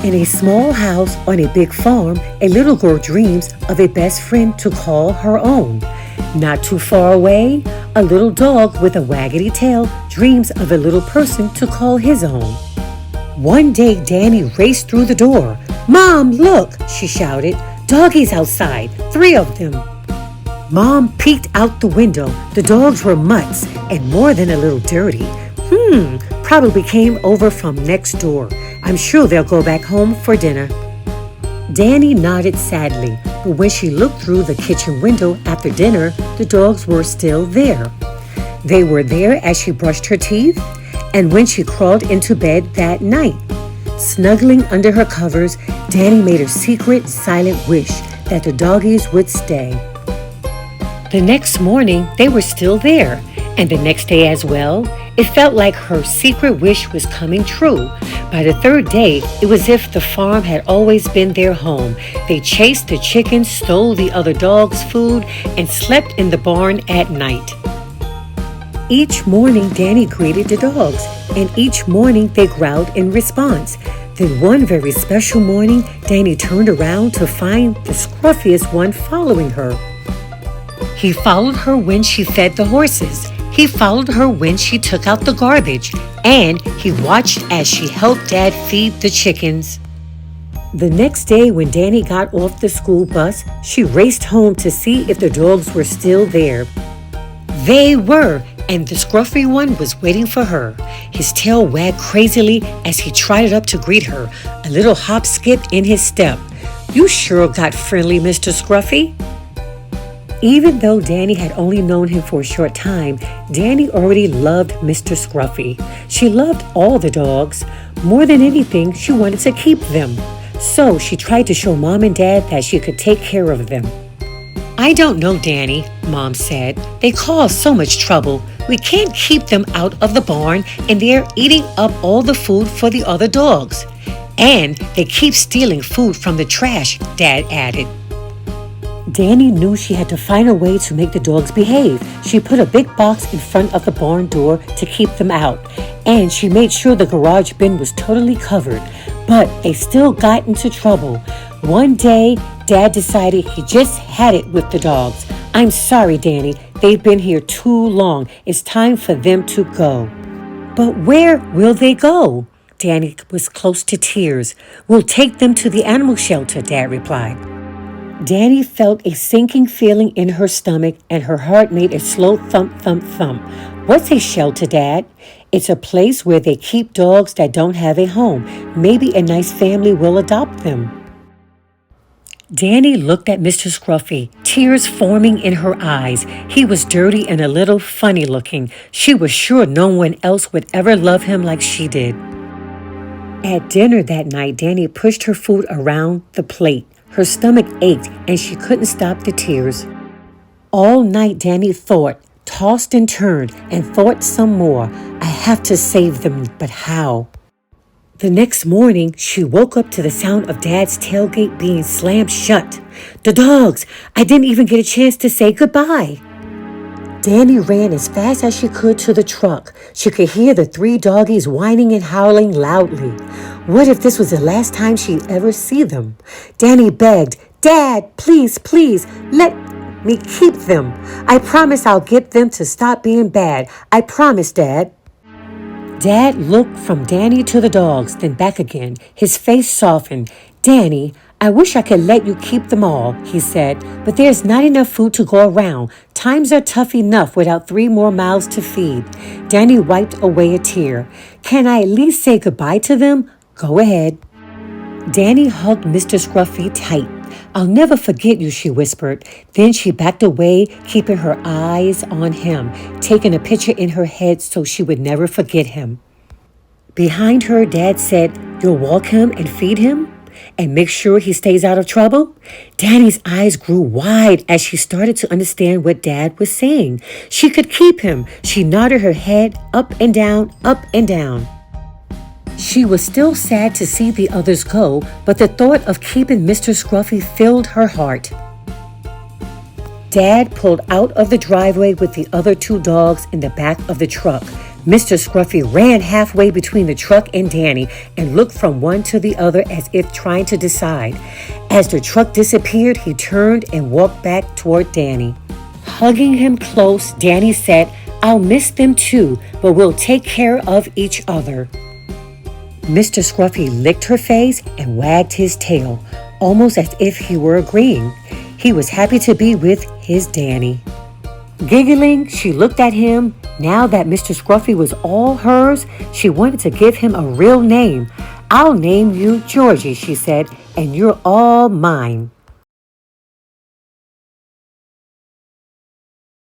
In a small house on a big farm, a little girl dreams of a best friend to call her own. Not too far away, a little dog with a waggedy tail dreams of a little person to call his own. One day, DeAnne raced through the door. "Mom, look!" she shouted. "Doggies outside, 3 of them." Mom peeked out the window. The dogs were mutts and more than a little dirty. Probably came over from next door. I'm sure they'll go back home for dinner. DeAnne nodded sadly, but when she looked through the kitchen window after dinner, the dogs were still there. They were there as she brushed her teeth and when she crawled into bed that night. Snuggling under her covers, DeAnne made her secret, silent wish that the doggies would stay. The next morning, they were still there, and the next day as well. It felt like her secret wish was coming true. By the 3rd day, it was as if the farm had always been their home. They chased the chickens, stole the other dogs' food, and slept in the barn at night. Each morning, DeAnne greeted the dogs, and each morning they growled in response. Then one very special morning, DeAnne turned around to find the scruffiest one following her. He followed her when she fed the horses. He followed her when she took out the garbage, and he watched as she helped Dad feed the chickens. The next day when DeAnne got off the school bus, she raced home to see if the dogs were still there. They were, and the scruffy one was waiting for her. His tail wagged crazily as he trotted up to greet her, a little hop skip in his step. "You sure got friendly, Mr. Scruffy." Even though DeAnne had only known him for a short time, DeAnne already loved Mr. Scruffy. She loved all the dogs. More than anything, she wanted to keep them. So she tried to show Mom and Dad that she could take care of them. "I don't know, DeAnne," Mom said. "They cause so much trouble. We can't keep them out of the barn, and they're eating up all the food for the other dogs. And they keep stealing food from the trash," Dad added. DeAnne knew she had to find a way to make the dogs behave. She put a big box in front of the barn door to keep them out, and she made sure the garage bin was totally covered. But they still got into trouble. One day, Dad decided he just had it with the dogs. "I'm sorry, DeAnne. They've been here too long. It's time for them to go." "But where will they go?" DeAnne was close to tears. "We'll take them to the animal shelter," Dad replied. DeAnne felt a sinking feeling in her stomach and her heart made a slow thump, thump, thump. "What's a shelter, Dad?" "It's a place where they keep dogs that don't have a home. Maybe a nice family will adopt them." DeAnne looked at Mr. Scruffy, tears forming in her eyes. He was dirty and a little funny looking. She was sure no one else would ever love him like she did. At dinner that night, DeAnne pushed her food around the plate. Her stomach ached and she couldn't stop the tears. All night DeAnne thought, tossed and turned, and thought some more. "I have to save them, but how?" The next morning, she woke up to the sound of Dad's tailgate being slammed shut. "The dogs! I didn't even get a chance to say goodbye." DeAnne ran as fast as she could to the truck. She could hear the 3 doggies whining and howling loudly. What if this was the last time she'd ever see them? DeAnne begged, "Dad, please, please, let me keep them. I promise I'll get them to stop being bad. I promise, Dad." Dad looked from DeAnne to the dogs, then back again. His face softened. "DeAnne, I wish I could let you keep them all," he said, "but there's not enough food to go around. Times are tough enough without 3 more mouths to feed." DeAnne wiped away a tear. "Can I at least say goodbye to them?" "Go ahead." DeAnne hugged Mr. Scruffy tight. "I'll never forget you," she whispered. Then she backed away, keeping her eyes on him, taking a picture in her head so she would never forget him. Behind her, Dad said, "You'll walk him and feed him? And make sure he stays out of trouble?" DeAnne's eyes grew wide as she started to understand what Dad was saying. She could keep him. She nodded her head up and down, up and down. She was still sad to see the others go, but the thought of keeping Mr. Scruffy filled her heart. Dad pulled out of the driveway with the other 2 dogs in the back of the truck. Mr. Scruffy ran halfway between the truck and Danny and looked from one to the other as if trying to decide. As the truck disappeared, he turned and walked back toward Danny. Hugging him close, Danny said, "I'll miss them too, but we'll take care of each other." Mr. Scruffy licked her face and wagged his tail, almost as if he were agreeing. He was happy to be with his Danny. Giggling, she looked at him. Now that Mr. Scruffy was all hers, she wanted to give him a real name. "I'll name you Georgie," she said, "and you're all mine."